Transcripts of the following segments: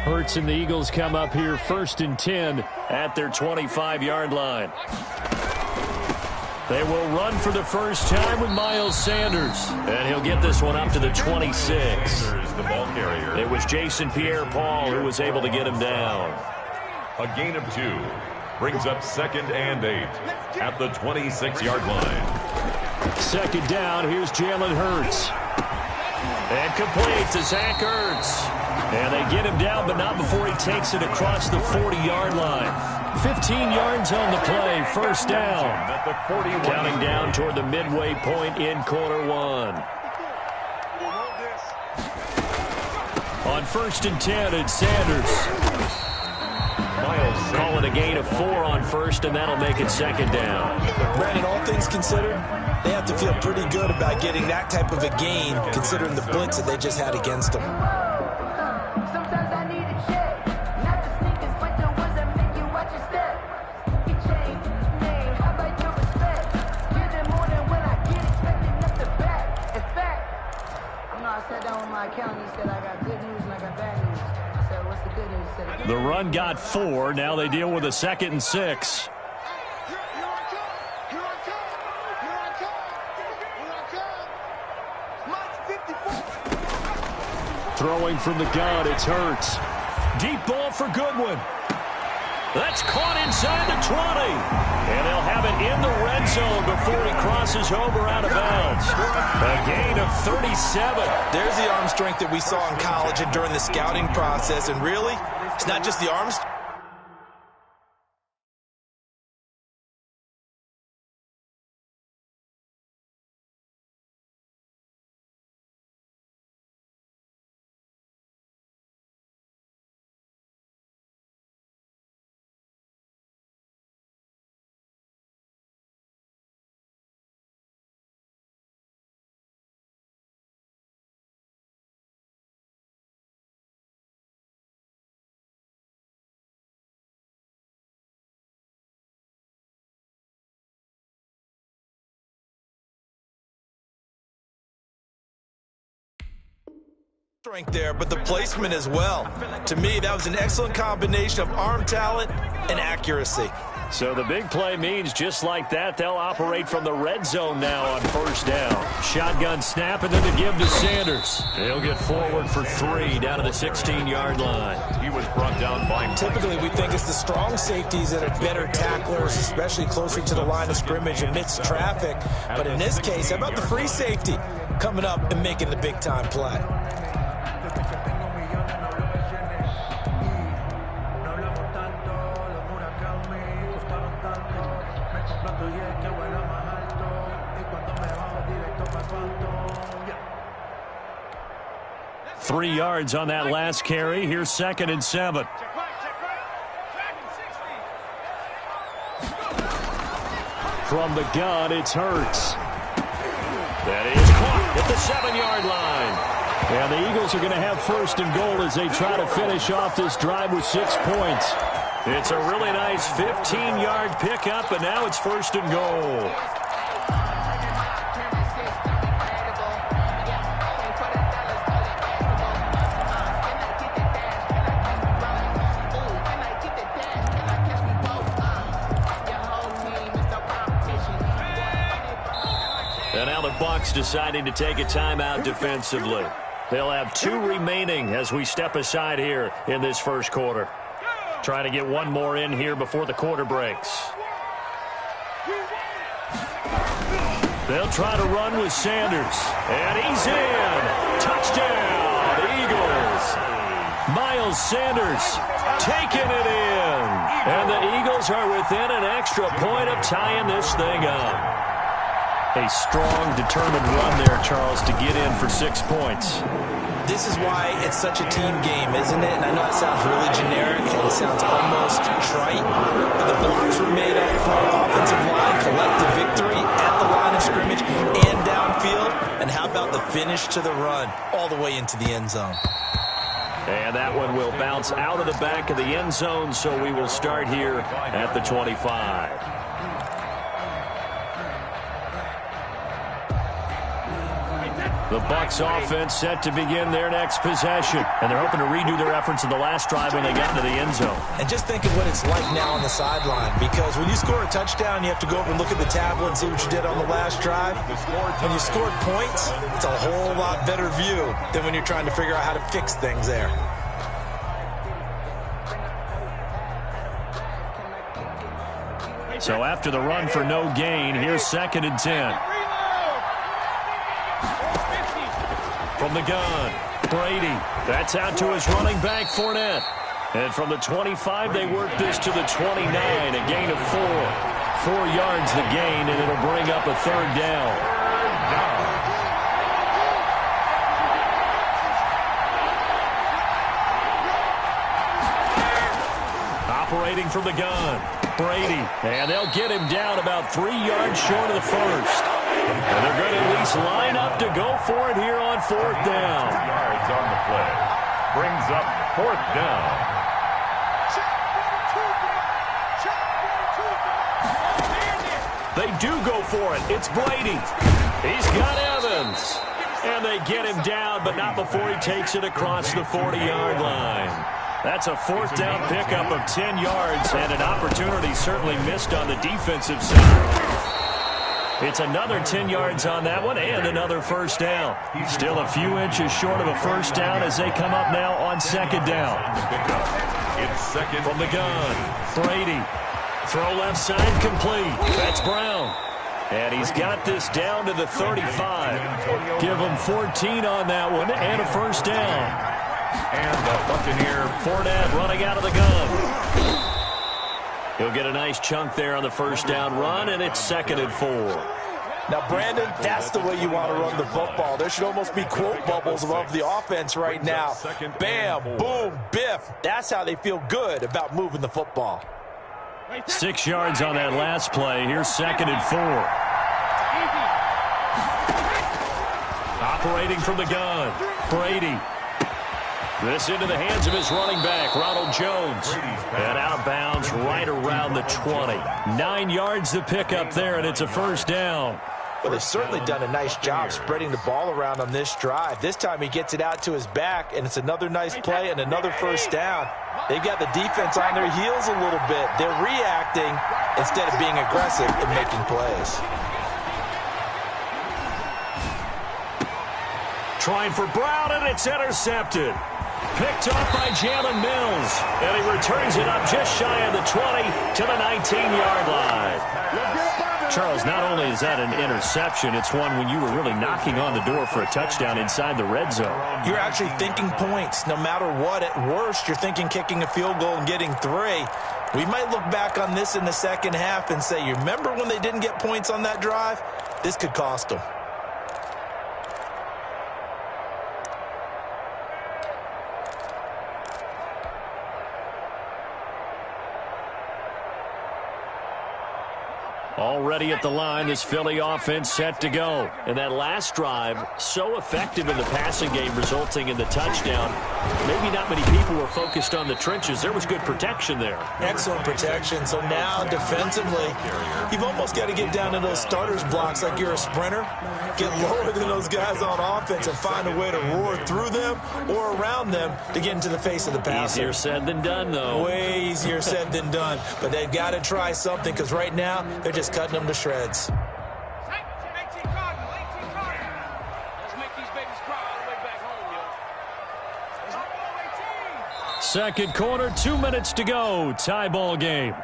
Hurts and the Eagles come up here 1st and 10 at their 25-yard line. They will run for the first time with Miles Sanders. And he'll get this one up to the 26. The ball carrier. It was Jason Pierre-Paul who was able to get him down. A gain of 2 brings up 2nd and 8 at the 26-yard line. 2nd down, here's Jalen Hurts. And complete to Zach Ertz. And they get him down, but not before he takes it across the 40-yard line. 15 yards on the play, 1st down. Counting down toward the midway point in quarter 1. On 1st and 10, it's Sanders. Calling a gain of 4 on 1st, and that'll make it 2nd down. Brandon, all things considered, they have to feel pretty good about getting that type of a gain, considering the blitz that they just had against them. The run got 4. Now they deal with a 2nd and 6. Throwing from the gun, it's Hurts. Deep ball for Goodwin. That's caught inside the 20. And they'll have it in the red zone before he crosses over out of bounds. A gain of 37. There's the arm strength that we saw in college and during the scouting process. And really, it's not just the arms. Strength there, but the placement as well. To me, that was an excellent combination of arm talent and accuracy. So the big play means just like that, they'll operate from the red zone now on 1st down. Shotgun snap and then the give to Sanders. He'll get forward for 3 down to the 16-yard line. He was brought down by... Typically, we think it's the strong safeties that are better tacklers, especially closer to the line of scrimmage amidst traffic. But in this case, how about the free safety coming up and making the big-time play? Three yards on that last carry. Here's 2nd and 7. From the gun, it's Hurts. That is caught at the 7-yard line. And the Eagles are going to have 1st and goal as they try to finish off this drive with 6 points. It's a really nice 15-yard pickup, and now it's 1st and goal. And now the Bucs deciding to take a timeout defensively. They'll have 2 remaining as we step aside here in this first quarter. Trying to get one more in here before the quarter breaks. They'll try to run with Sanders. And he's in. Touchdown, Eagles. Miles Sanders taking it in. And the Eagles are within an extra point of tying this thing up. A strong, determined run there, Charles, to get in for 6 points. This is why it's such a team game, isn't it? And I know it sounds really generic and it sounds almost trite, but the blocks were made up for offensive line, collective victory at the line of scrimmage and downfield. And how about the finish to the run all the way into the end zone? And that one will bounce out of the back of the end zone, so we will start here at the 25. The Bucs offense set to begin their next possession. And they're hoping to redo their efforts in the last drive when they got into the end zone. And just think of what it's like now on the sideline. Because when you score a touchdown, you have to go over and look at the tablet and see what you did on the last drive. When you scored points, it's a whole lot better view than when you're trying to figure out how to fix things there. So after the run for no gain, here's 2nd and 10. From the gun, Brady. That's out to his running back, Fournette. And from the 25, they work this to the 29, a gain of 4. 4 yards the gain, and it'll bring up a 3rd down. Operating from the gun, Brady. And they'll get him down about 3 yards short of the first. And they're going to at least line up to go for it here on 4th down. 2 yards on the play. Brings up 4th down. They do go for it. It's Brady. He's got Evans. And they get him down, but not before he takes it across the 40-yard line. That's a 4th down pickup of 10 yards and an opportunity certainly missed on the defensive side. It's another 10 yards on that one and another 1st down. Still a few inches short of a 1st down as they come up now on 2nd down. It's 2nd from the gun, Brady. Throw left side complete. That's Brown. And he's got this down to the 35. Give him 14 on that one and a 1st down. And the Buccaneer Fournette running out of the gun. He'll get a nice chunk there on the 1st down run, and it's 2nd and 4. Now, Brandon, that's the way you want to run the football. There should almost be quote bubbles above the offense right now. Bam, boom, biff. That's how they feel good about moving the football. 6 yards on that last play. Here's 2nd and 4. Operating from the gun, Brady. This into the hands of his running back, Ronald Jones. And out of bounds right around the 20. 9 yards to pick up there, and it's a 1st down. Well, they've certainly done a nice job spreading the ball around on this drive. This time he gets it out to his back, and it's another nice play and another 1st down. They've got the defense on their heels a little bit. They're reacting instead of being aggressive in making plays. Trying for Brown, and it's intercepted. Picked off by Jalen Mills. And he returns it up just shy of the 20 to the 19-yard line. Charles, not only is that an interception, it's one when you were really knocking on the door for a touchdown inside the red zone. You're actually thinking points. No matter what, at worst, you're thinking kicking a field goal and getting 3. We might look back on this in the second half and say, you remember when they didn't get points on that drive? This could cost them. Already at the line, this Philly offense set to go. And that last drive, so effective in the passing game, resulting in the touchdown. Maybe not many people were focused on the trenches. There was good protection there. Excellent protection. So now, defensively, you've almost got to get down to those starters blocks like you're a sprinter. Get lower than those guys on offense and find a way to roar through them or around them to get into the face of the passer. Easier said than done, though. Way easier said than done. But they've got to try something because right now, they're just cutting them to shreds. Second quarter, 2 minutes to go. Tie ball game.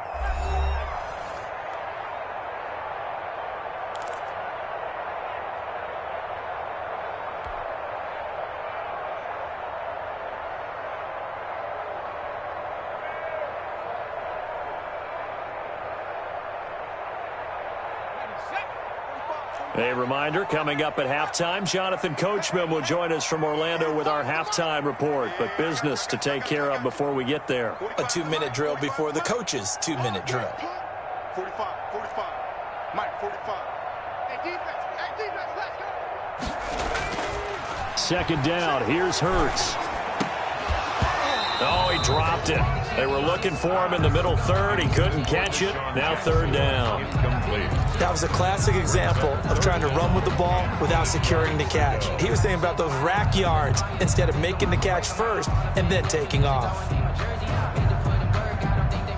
A reminder, coming up at halftime, Jonathan Coachman will join us from Orlando with our halftime report. But business to take care of before we get there. A 2-minute drill before the coach's 2-minute drill. 45, Mike, 45. Hey, defense, let's go. Second down, here's Hurts. Oh, he dropped it. They were looking for him in the middle third. He couldn't catch it. Now third down. That was a classic example of trying to run with the ball without securing the catch. He was thinking about those rack yards instead of making the catch first and then taking off.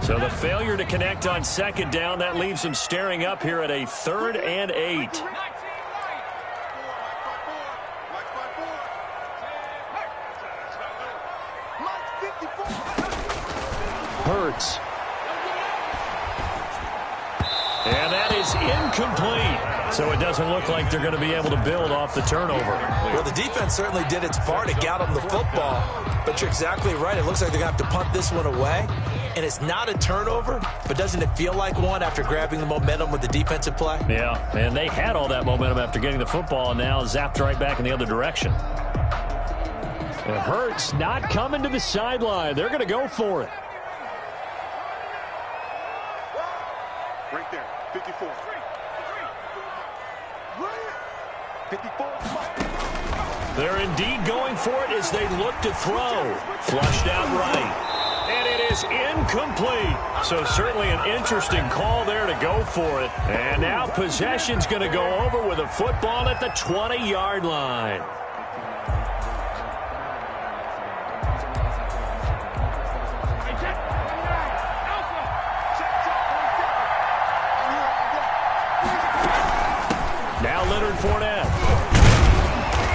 So the failure to connect on second down, that leaves him staring up here at a 3rd and 8. Hurts. And that is incomplete. So it doesn't look like they're going to be able to build off the turnover. Well, the defense certainly did its part to get them the football. But you're exactly right. It looks like they're going to have to punt this one away. And it's not a turnover, but doesn't it feel like one after grabbing the momentum with the defensive play? Yeah, and they had all that momentum after getting the football and now zapped right back in the other direction. It hurts not coming to the sideline. They're going to go for it. Right there, 54. 54. They're indeed going for it as they look to throw. Flushed out right. And it is incomplete. So certainly an interesting call there to go for it. And now possession's going to go over with a football at the 20-yard line.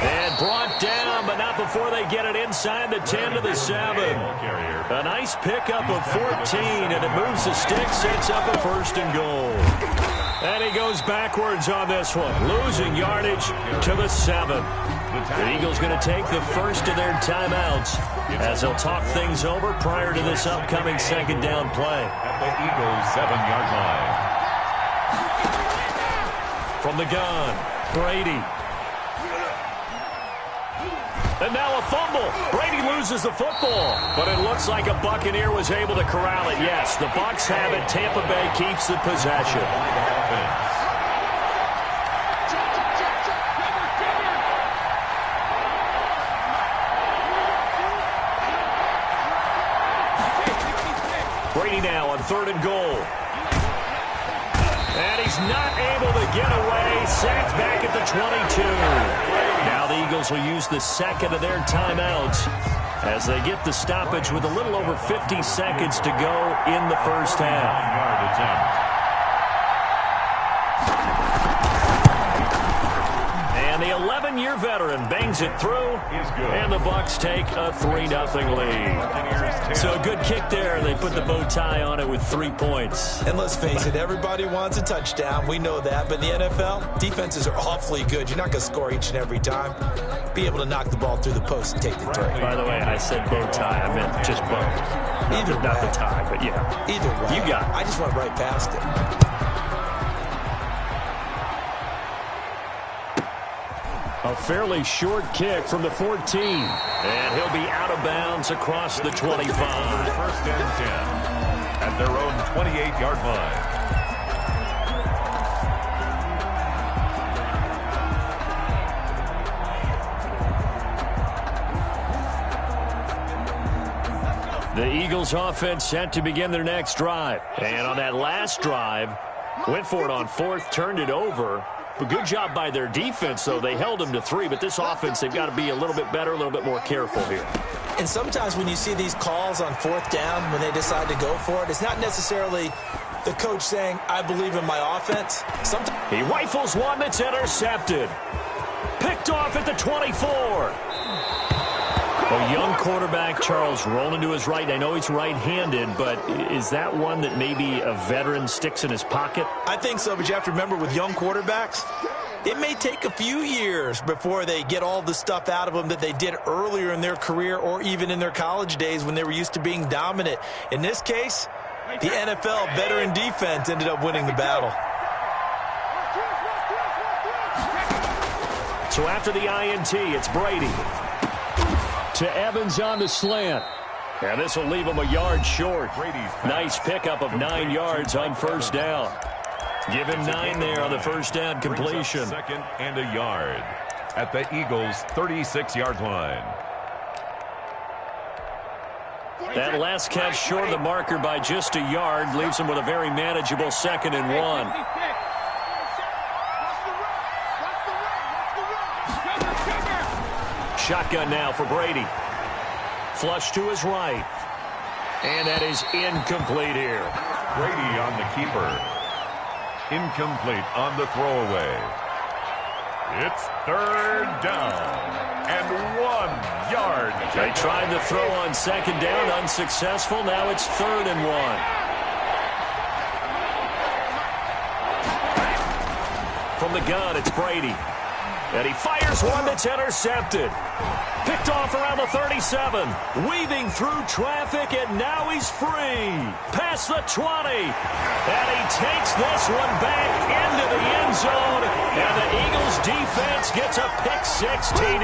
And brought down, but not before they get it inside the 10 to the 7. A nice pickup of 14, and it moves the stick, sets up a 1st and goal. And he goes backwards on this one, losing yardage to the 7. The Eagles going to take the first of their timeouts as they'll talk things over prior to this upcoming 2nd down play. At the Eagles' 7-yard line. From the gun, Brady. And now a fumble. Brady loses the football, but it looks like a Buccaneer was able to corral it. Yes, the Bucs have it. Tampa Bay keeps the possession. Brady now on 3rd and goal. And he's not able to get away. Sacked back at the 22. Now the Eagles will use the 2nd of their timeouts as they get the stoppage with a little over 50 seconds to go in the first half. And the 11-year veteran bangs it through, and the Bucs take a 3-0 lead. So a good kick there. They put the bow tie on it with 3 points. And let's face it, everybody wants a touchdown. We know that. But in the NFL, defenses are awfully good. You're not going to score each and every time. Be able to knock the ball through the post and take the three. By the way, I said bow tie. I meant just bow. Either way. Not the tie, but yeah. Either way. You got it. I just went right past it. A fairly short kick from the 14. And he'll be out of bounds across the 25. 1st and 10 at their own 28-yard line. The Eagles offense set to begin their next drive. And on that last drive, went for it on 4th, turned it over. But good job by their defense, though. They held them to 3, but this offense, they've got to be a little bit better, a little bit more careful here. And sometimes when you see these calls on 4th down, when they decide to go for it, it's not necessarily the coach saying, I believe in my offense. Sometimes he rifles one that's intercepted. Picked off at the 24. A young quarterback, Charles, rolling to his right. I know he's right-handed, but is that one that maybe a veteran sticks in his pocket? I think so, but you have to remember with young quarterbacks, it may take a few years before they get all the stuff out of them that they did earlier in their career or even in their college days when they were used to being dominant. In this case, the NFL veteran defense ended up winning the battle. So after the INT, it's Brady. To Evans on the slant. And this will leave him a yard short. Nice pickup of 9 yards on 1st down. Give him 9 there on the 1st down completion. 2nd and a yard at the Eagles' 36-yard line. That last catch short of the marker by just a yard leaves him with a very manageable 2nd and 1. Shotgun now for Brady. Flush to his right. And that is incomplete here. Brady on the keeper. Incomplete on the throwaway. It's 3rd down and 1 yard. They tried to throw on 2nd down, unsuccessful. Now it's 3rd and 1. From the gun, it's Brady. And he fires one that's intercepted. Picked off around the 37. Weaving through traffic, and now he's free. Past the 20. And he takes this one back into the end zone. And the Eagles defense gets a pick-6 TD.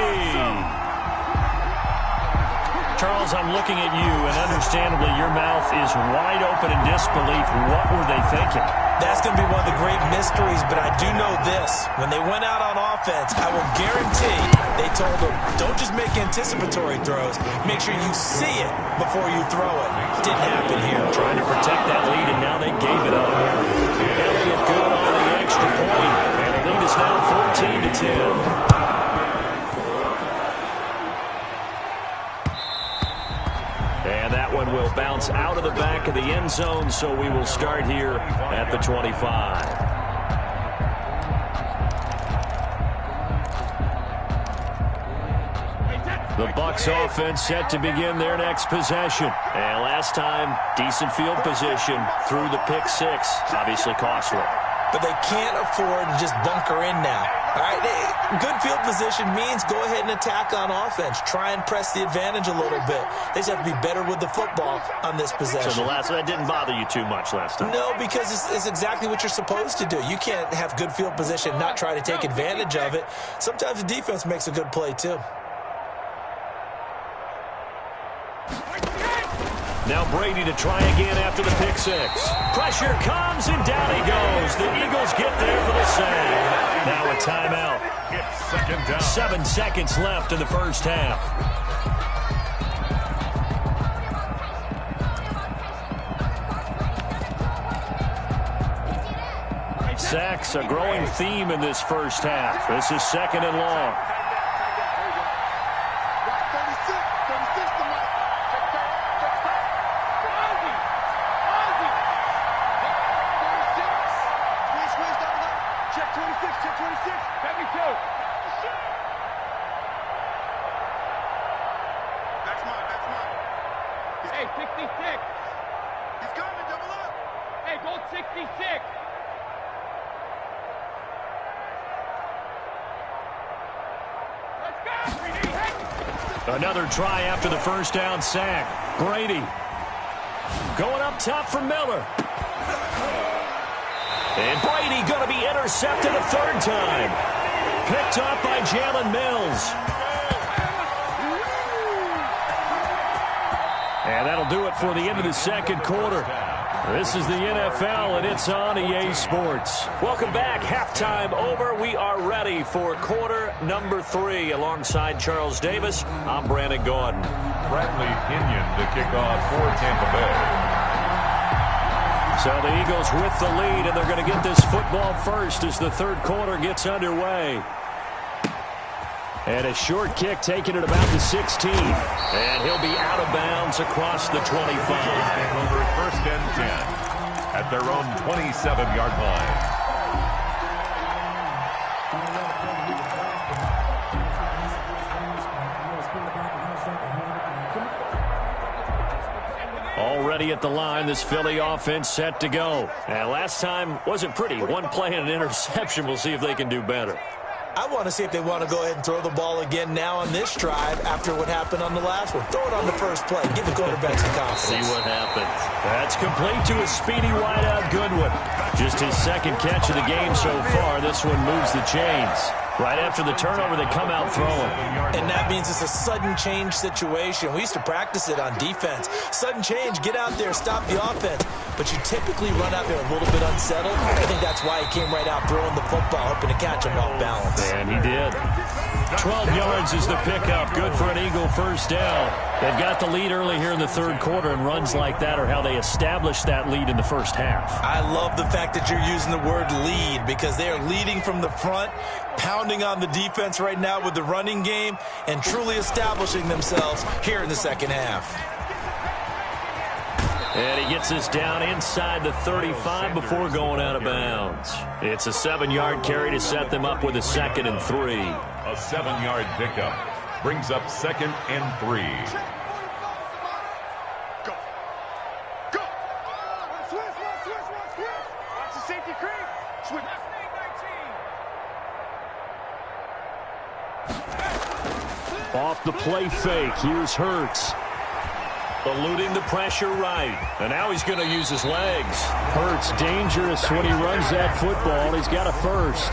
Charles, I'm looking at you, and understandably your mouth is wide open in disbelief. What were they thinking? That's going to be one of the great mysteries, but I do know this. When they went out on offense, I will guarantee they told them, don't just make anticipatory throws. Make sure you see it before you throw it. Didn't happen here. Trying to protect that lead, and now they gave it up. Elliott good on the extra point, and the lead is now 14-10. And that one will bounce out of the back of the end zone, so we will start here at the 25. The Bucs offense set to begin their next possession. And last time, decent field position through the pick-6. Obviously costly. But they can't afford to just bunker in now. All right, good field position means go ahead and attack on offense. Try and press the advantage a little bit. They just have to be better with the football on this possession. So that didn't bother you too much last time? No, because it's exactly what you're supposed to do. You can't have good field position, not try to take advantage of it. Sometimes the defense makes a good play, too. Now Brady to try again after the pick-6. Pressure comes, and down he goes. The Eagles get there for the sack. Now a timeout. It's 2nd down. 7 seconds left in the first half. Sacks, a growing theme in this first half. This is 2nd and long. Hey, 66. He's coming, double up. Hey, go 66. Let's go, Brady. Another try after the first down sack. Brady going up top for Miller. And Brady going to be intercepted a 3rd time. Picked up by Jalen Mills. And that'll do it for the end of the 2nd quarter. This is the NFL, and it's on EA Sports. Welcome back. Halftime over. We are ready for quarter number 3. Alongside Charles Davis, I'm Brandon Gordon. Bradley Pinion to kick off for Tampa Bay. So the Eagles with the lead, and they're going to get this football first as the 3rd quarter gets underway. And a short kick taken at about the 16. And he'll be out of bounds across the 25. Over 1st and 10 at their own 27-yard line. Already at the line, this Philly offense set to go. And last time wasn't pretty. One play and an interception. We'll see if they can do better. I want to see if they want to go ahead and throw the ball again now on this drive after what happened on the last one. Throw it on the first play. Give the quarterback some confidence. See what happens. That's complete to a speedy wideout Goodwin. Just his 2nd catch of the game so far. This one moves the chains. Right after the turnover, they come out throwing. And that means it's a sudden change situation. We used to practice it on defense. Sudden change, get out there, stop the offense. But you typically run out there a little bit unsettled. I think that's why he came right out throwing the football, hoping to catch him off balance. And he did. 12 yards is the pickup. Good for an Eagle first down. They've got the lead early here in the third quarter, and runs like that are how they established that lead in the first half. I love the fact that you're using the word lead because they are leading from the front, pounding on the defense right now with the running game, and truly establishing themselves here in the second half. And he gets us down inside the 35 before going out of bounds. It's a 7-yard carry to set them up with a 2nd and 3. A 7-yard pickup brings up 2nd and 3. Go. Go. Switch. Watch the safety creep. Switch. Off the play fake. Here's Hurts. Eluding the pressure right. And now he's going to use his legs. Hurts dangerous when he runs that football. He's got a first.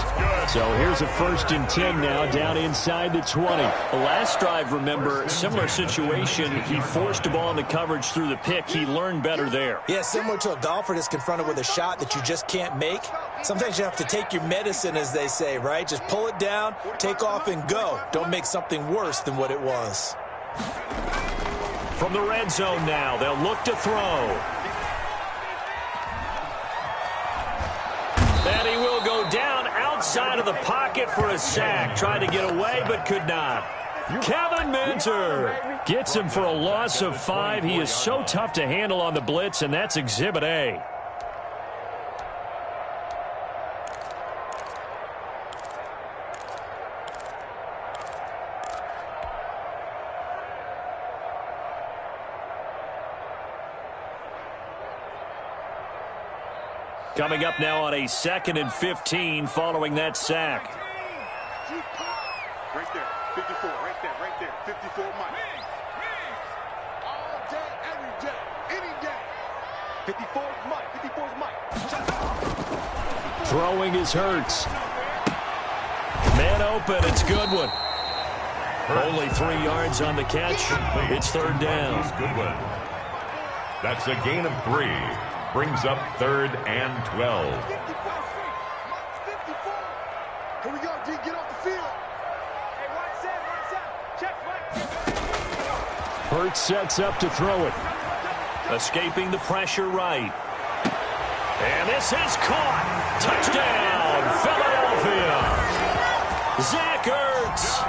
So here's a 1st and 10 now down inside the 20. The last drive, remember, similar situation. He forced a ball into coverage through the pick. He learned better there. Yeah, similar to a golfer that's confronted with a shot that you just can't make. Sometimes you have to take your medicine, as they say, right? Just pull it down, take off, and go. Don't make something worse than what it was. From the red zone now, they'll look to throw. And he will go down outside of the pocket for a sack. Tried to get away, but could not. Kevin Minter gets him for a loss of 5. He is so tough to handle on the blitz, and that's Exhibit A. Coming up now on a 2nd and 15 following that sack. Right there. 54. Right there. 54 Mike. All day, every day, any day. 54 Mike. Throwing is Hurts. Man open. It's Goodwin. Only 3 yards on the catch. It's 3rd down. Goodwin. That's a gain of 3. Brings up 3rd and 12. 54. Here we go, D. Get off the field. Hey, watch out. Check, Hurts sets up to throw it. Escaping the pressure right. And this is caught. Touchdown, Philadelphia. Zach Ertz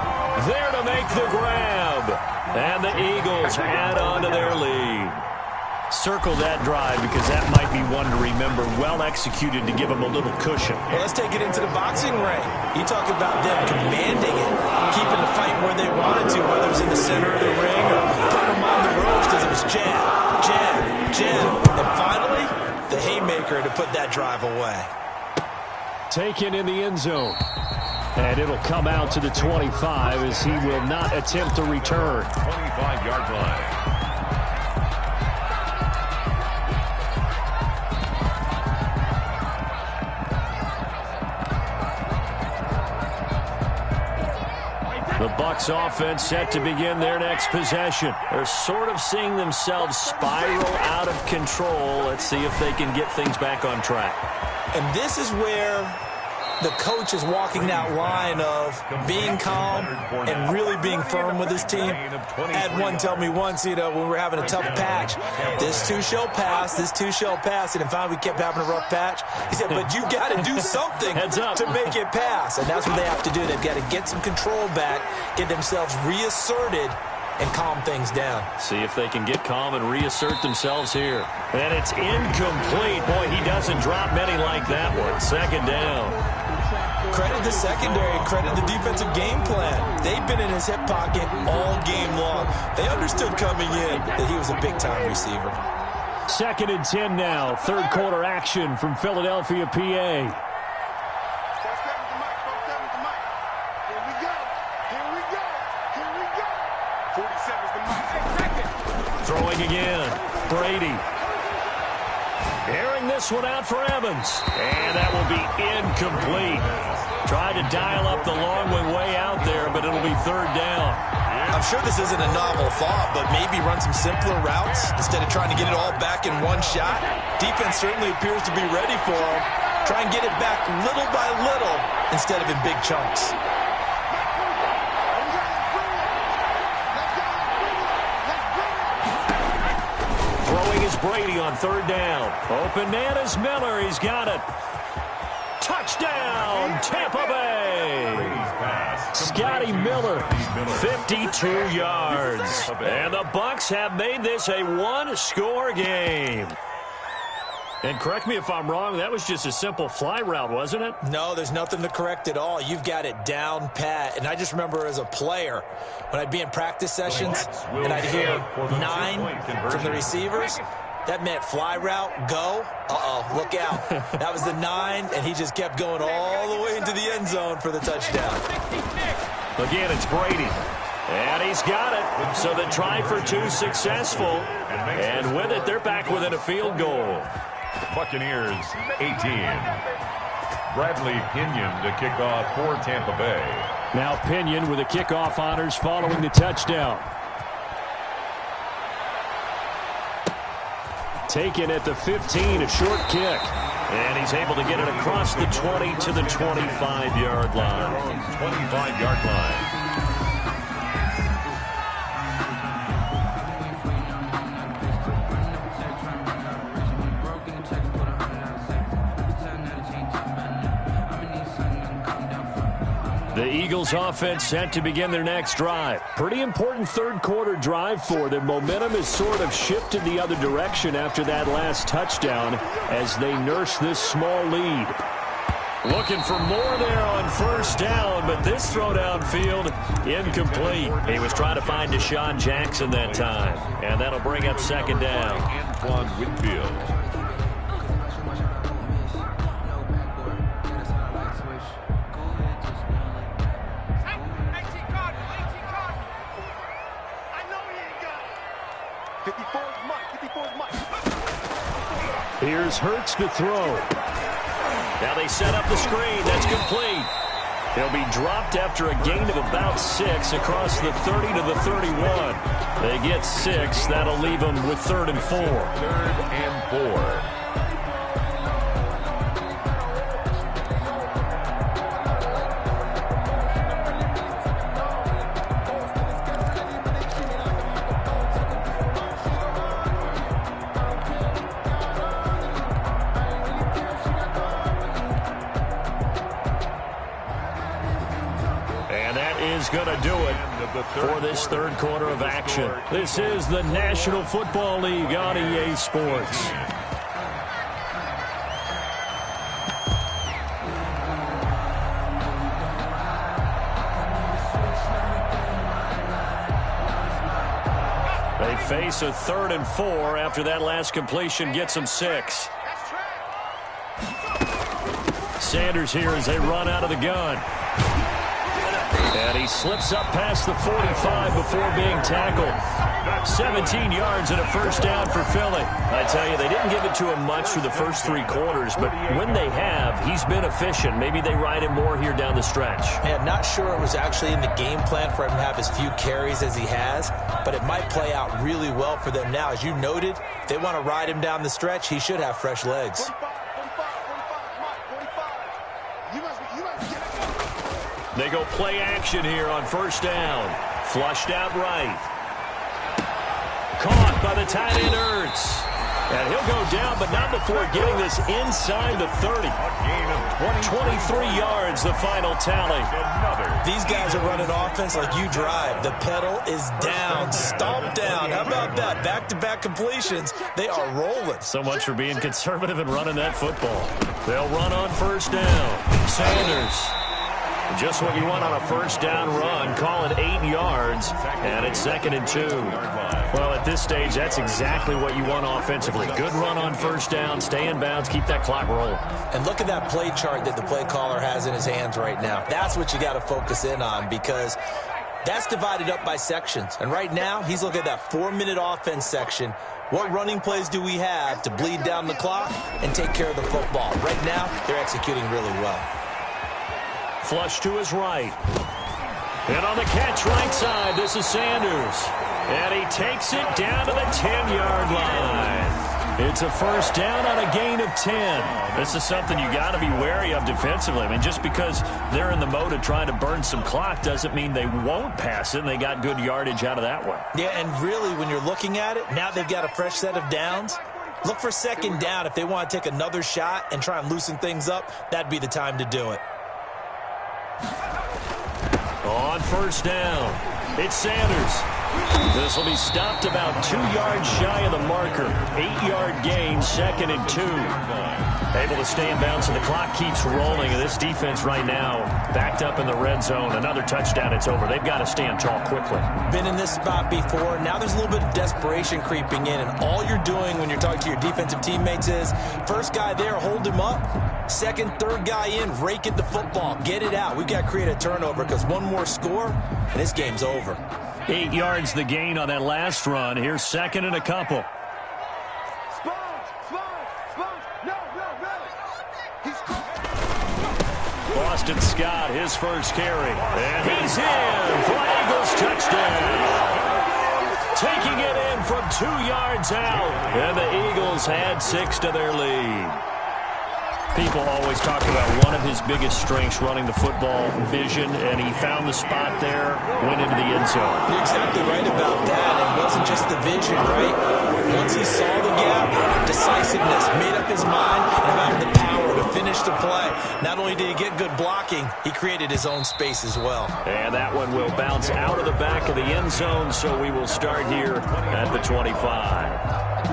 there to make the grab. And the Eagles add on to their lead. Circle that drive because that might be one to remember. Well executed to give them a little cushion. Well, let's take it into the boxing ring. You talk about them commanding it, keeping the fight where they wanted to, whether it was in the center of the ring or putting them on the ropes because it was jab. And finally, the haymaker to put that drive away. Taken in the end zone. And it'll come out to the 25 as he will not attempt to return. 25-yard line. The Bucs offense set to begin their next possession. They're sort of seeing themselves spiral out of control. Let's see if they can get things back on track. And this is where the coach is walking that line of being calm and really being firm with his team. I had one tell me once, when we were having a tough patch, this too shall pass, and finally we kept having a rough patch. He said, but you got to do something to make it pass, and that's what they have to do. They've got to get some control back, get themselves reasserted, and calm things down. See if they can get calm and reassert themselves here. And it's incomplete. Boy, he doesn't drop many like that one. 2nd down. Credit the secondary, credit the defensive game plan. They've been in his hip pocket all game long. They understood coming in that he was a big-time receiver. 2nd and 10 now. 3rd quarter action from Philadelphia, PA. Here we go. 47's the mic. Throwing again. Brady. Airing this one out for Evans. And that will be incomplete. Tried to dial up the long way out there, but it'll be 3rd down. I'm sure this isn't a novel thought, but maybe run some simpler routes instead of trying to get it all back in one shot. Defense certainly appears to be ready for him. Try and get it back little by little instead of in big chunks. Brady on third down. Open man is Miller. He's got it. Touchdown, Tampa Bay. Scotty Miller, 52 yards. And the Bucs have made this a one-score game. And correct me if I'm wrong, that was just a simple fly route, wasn't it? No, there's nothing to correct at all. You've got it down pat. And I just remember as a player, when I'd be in practice sessions and I'd hear 9 from the receivers, that meant fly route, go. Uh-oh, look out. That was the 9, and he just kept going all the way into the end zone for the touchdown. Again, it's Brady. And he's got it. So the try for 2 successful. And with it, they're back within a field goal. Buccaneers 18. Bradley Pinion to kick off for Tampa Bay. Now Pinion with the kickoff honors following the touchdown. Taken at the 15, a short kick. And he's able to get it across the 20 to the 25-yard line. 25-yard line. The Eagles offense set to begin their next drive. Pretty important third quarter drive for them. Momentum has sort of shifted the other direction after that last touchdown as they nurse this small lead. Looking for more there on first down, but this throw downfield incomplete. He was trying to find Deshaun Jackson that time, and that'll bring up second down. Antoine Whitfield. Here's Hurts to throw. Now they set up the screen. That's complete. He'll be dropped after a gain of about 6 across the 30 to the 31. They get 6. That'll leave them with 3rd and 4. 3rd and 4. Going to do it for this third quarter of action. This is the National Football League on EA Sports. They face a 3rd and 4 after that last completion gets them 6. Sanders here as they run out of the gun. And he slips up past the 45 before being tackled. 17 yards and a first down for Philly. I tell you, they didn't give it to him much through the first 3 quarters, but when they have, he's been efficient. Maybe they ride him more here down the stretch. Hey, I'm not sure it was actually in the game plan for him to have as few carries as he has, but it might play out really well for them now. As you noted, if they want to ride him down the stretch, he should have fresh legs. They go play action here on first down. Flushed out right. Caught by the tight end Ertz. And he'll go down, but not before getting this inside the 30. 23 yards, the final tally. These guys are running offense like you drive. The pedal is down, stomp down. How about that? Back-to-back completions. They are rolling. So much for being conservative and running that football. They'll run on first down. Sanders. Just what you want on a first down run. Call it 8 yards, and it's 2nd and 2. Well, at this stage, that's exactly what you want offensively. Good run on first down, stay in bounds, keep that clock rolling. And look at that play chart that the play caller has in his hands right now. That's what you got to focus in on, because that's divided up by sections. And right now, he's looking at that 4-minute offense section. What running plays do we have to bleed down the clock and take care of the football? Right now, they're executing really well. Flush to his right. And on the catch right side, this is Sanders. And he takes it down to the 10-yard line. It's a first down on a gain of 10. This is something you got to be wary of defensively. I mean, just because they're in the mode of trying to burn some clock doesn't mean they won't pass it, and they got good yardage out of that one. Yeah, and really, when you're looking at it, now they've got a fresh set of downs. Look for second down. If they want to take another shot and try and loosen things up, that'd be the time to do it. On first down, it's Sanders. This will be stopped about 2 yards shy of the marker. 8-yard gain, 2nd and 2. Able to stay in bounds, and the clock keeps rolling. And this defense right now backed up in the red zone. Another touchdown, it's over. They've got to stand tall quickly. Been in this spot before. Now there's a little bit of desperation creeping in, and all you're doing when you're talking to your defensive teammates is first guy there, hold him up. Second, third guy in, rake at the football. Get it out. We've got to create a turnover because one more score, and this game's over. 8 yards the gain on that last run. Here's 2nd and a couple. Boston Scott, his first carry. And he's in for an Eagles touchdown. Taking it in from 2 yards out. And the Eagles had 6 to their lead. People always talk about one of his biggest strengths running the football, vision, and he found the spot there, went into the end zone. You're exactly right about that. It wasn't just the vision, right? Once he saw the gap, decisiveness, made up his mind, and having the power to finish the play. Not only did he get good blocking, he created his own space as well. And that one will bounce out of the back of the end zone, so we will start here at the 25.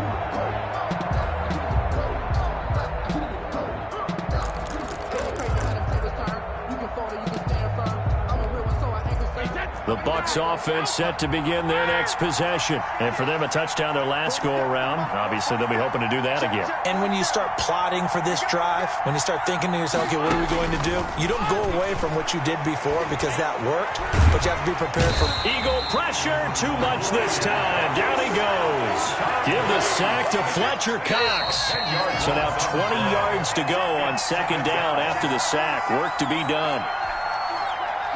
The Bucs offense set to begin their next possession. And for them, a touchdown their last go-around. Obviously, they'll be hoping to do that again. And when you start plotting for this drive, when you start thinking to yourself, okay, what are we going to do? You don't go away from what you did before because that worked, but you have to be prepared for... Eagle pressure, too much this time. Down he goes. Give the sack to Fletcher Cox. So now 20 yards to go on 2nd down after the sack. Work to be done.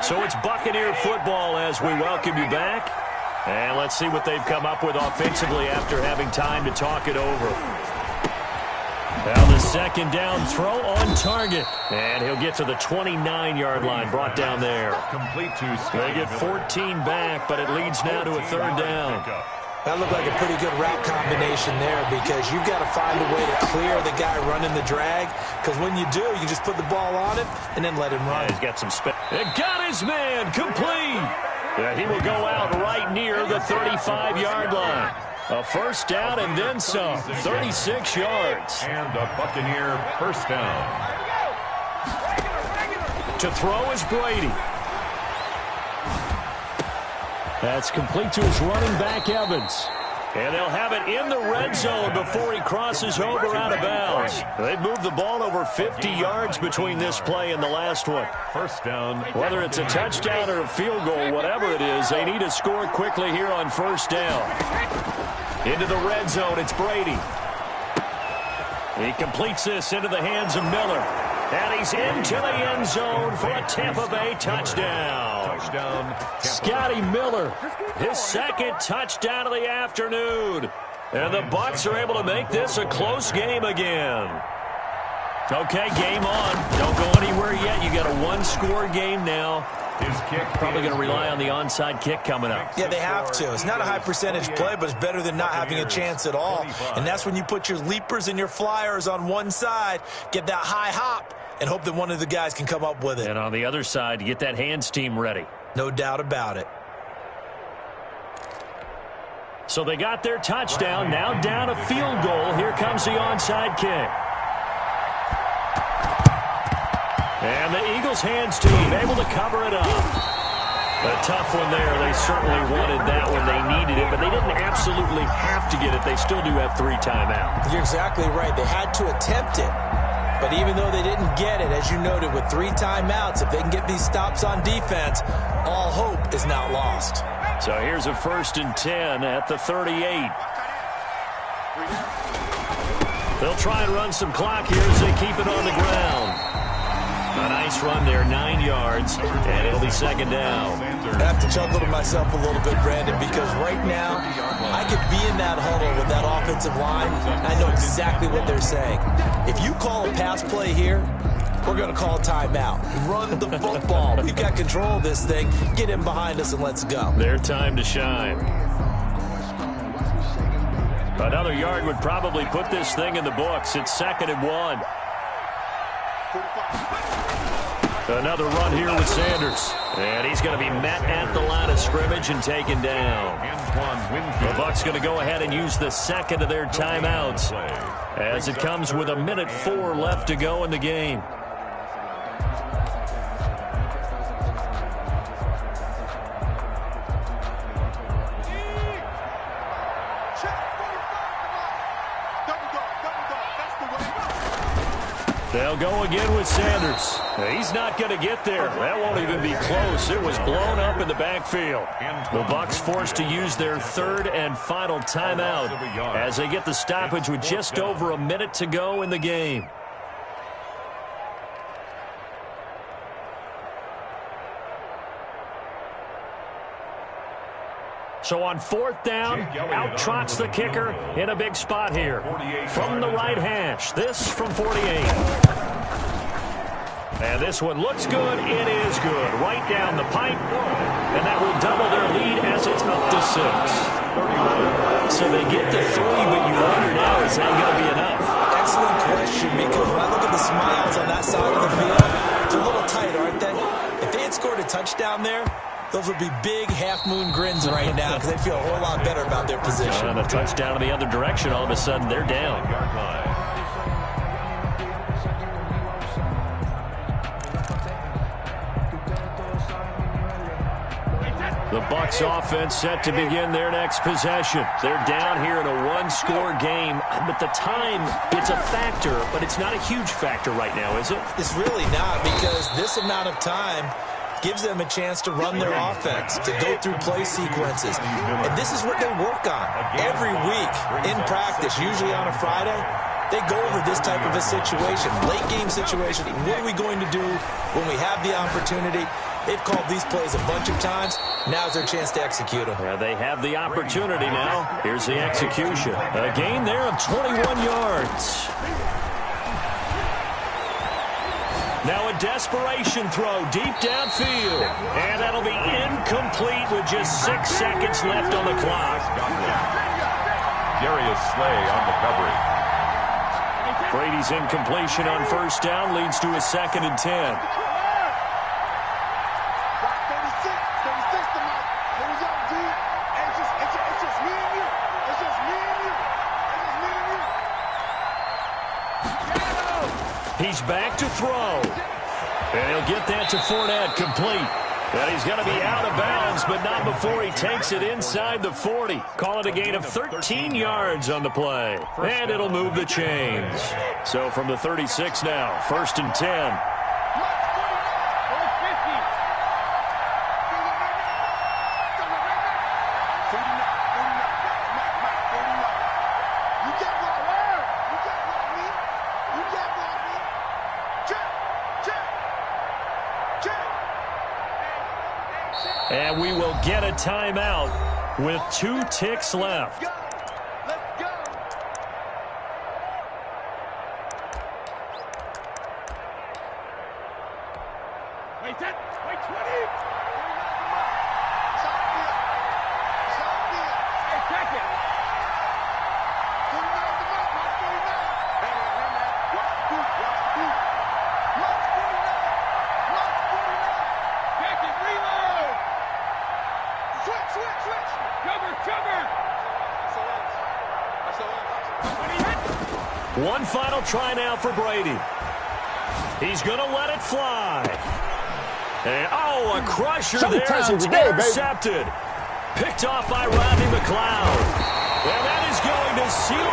So it's Buccaneer football as we welcome you back. And let's see what they've come up with offensively after having time to talk it over. Now the 2nd down throw on target. And he'll get to the 29-yard line, brought down there. Complete to They get 14 back, but it leads now to a 3rd down. That looked like a pretty good route combination there because you've got to find a way to clear the guy running the drag because when you do, you just put the ball on him and then let him run. Yeah, he's got some space. It got his man complete. Yeah, he will go out right near the 35-yard line. A first down and then some. 36 yards. And a Buccaneer first down. To throw is Brady. That's complete to his running back, Evans. And they'll have it in the red zone before he crosses over out of bounds. They've moved the ball over 50 yards between this play and the last one. First down. Whether it's a touchdown or a field goal, whatever it is, they need to score quickly here on first down. Into the red zone, it's Brady. He completes this into the hands of Miller. And he's into the end zone for a Tampa Bay touchdown. Scotty Miller, his 2nd touchdown of the afternoon. And the Bucs are able to make this a close game again. Okay, game on. Don't go anywhere yet. You got a 1-score game now. His kick probably going to rely on the onside kick coming up. Yeah, they have to. It's not a high percentage play, but it's better than not having a chance at all. And that's when you put your leapers and your flyers on one side, get that high hop, and hope that one of the guys can come up with it. And on the other side, get that hands team ready. No doubt about it. So they got their touchdown. Now down a field goal. Here comes the onside kick. And the Eagles hands team able to cover it up. A tough one there. They certainly wanted that when they needed it, but they didn't absolutely have to get it. They still do have 3 timeouts. You're exactly right. They had to attempt it. But even though they didn't get it, as you noted, with 3 timeouts, if they can get these stops on defense, all hope is not lost. So here's a 1st and 10 at the 38. They'll try and run some clock here as they keep it on the ground. A nice run there, 9 yards, and it'll be second down. I have to chuckle to myself a little bit, Brandon, because right now I could be in that huddle with that offensive line, and I know exactly what they're saying. If you call a pass play here, we're going to call a timeout. Run the football. We've got control of this thing. Get in behind us and let's go. Their time to shine. Another yard would probably put this thing in the books. It's 2nd and 1. Another run here with Sanders. And he's going to be met at the line of scrimmage and taken down. The Bucs going to go ahead and use the second of their timeouts as it comes with 1:04 left to go in the game. They'll go again with Sanders. He's not going to get there. That won't even be close. It was blown up in the backfield. The Bucs forced to use their 3rd and final timeout as they get the stoppage with just over 1 minute to go in the game. So on 4th down, out trots the kicker in a big spot here. From the right hash, this from 48. And this one looks good. It is good. Right down the pipe. And that will double their lead as it's up to 6. So they get to 3, but you wonder now, is that going to be enough? Excellent question, because when I look at the smiles on that side of the field, they're a little tight, aren't they? If they had scored a touchdown there, those would be big half-moon grins right now because they feel a whole lot better about their position. And a touchdown in the other direction, all of a sudden they're down. The Bucs offense set to begin their next possession. They're down here in a 1-score game, but the time, it's a factor, but it's not a huge factor right now, is it? It's really not, because this amount of time gives them a chance to run their offense, to go through play sequences. And this is what they work on every week in practice, usually on a Friday. They go over this type of a situation, late game situation. What are we going to do when we have the opportunity? They've called these plays a bunch of times. Now's their chance to execute them. Yeah, they have the opportunity now. Here's the execution. A gain there of 21 yards. Now a desperation throw deep downfield. And that'll be incomplete with just 6 seconds left on the clock. Darius Slay on the coverage. Brady's incompletion on 1st down leads to a 2nd and 10. He's back to throw. And he'll get that to Fournette, complete. And he's going to be out of bounds, but not before he takes it inside the 40. Call it a gain of 13 yards on the play. And it'll move the chains. So from the 36 now, 1st and 10. And we will get a timeout with 2 ticks left. Let's go. Wait 10. Wait 20. Hey, check it. Check it. Reload. Switch. Cover. One final try now for Brady. He's going to let it fly. And, a crusher there as it's intercepted. Picked off by Rodney McLeod. And that is going to seal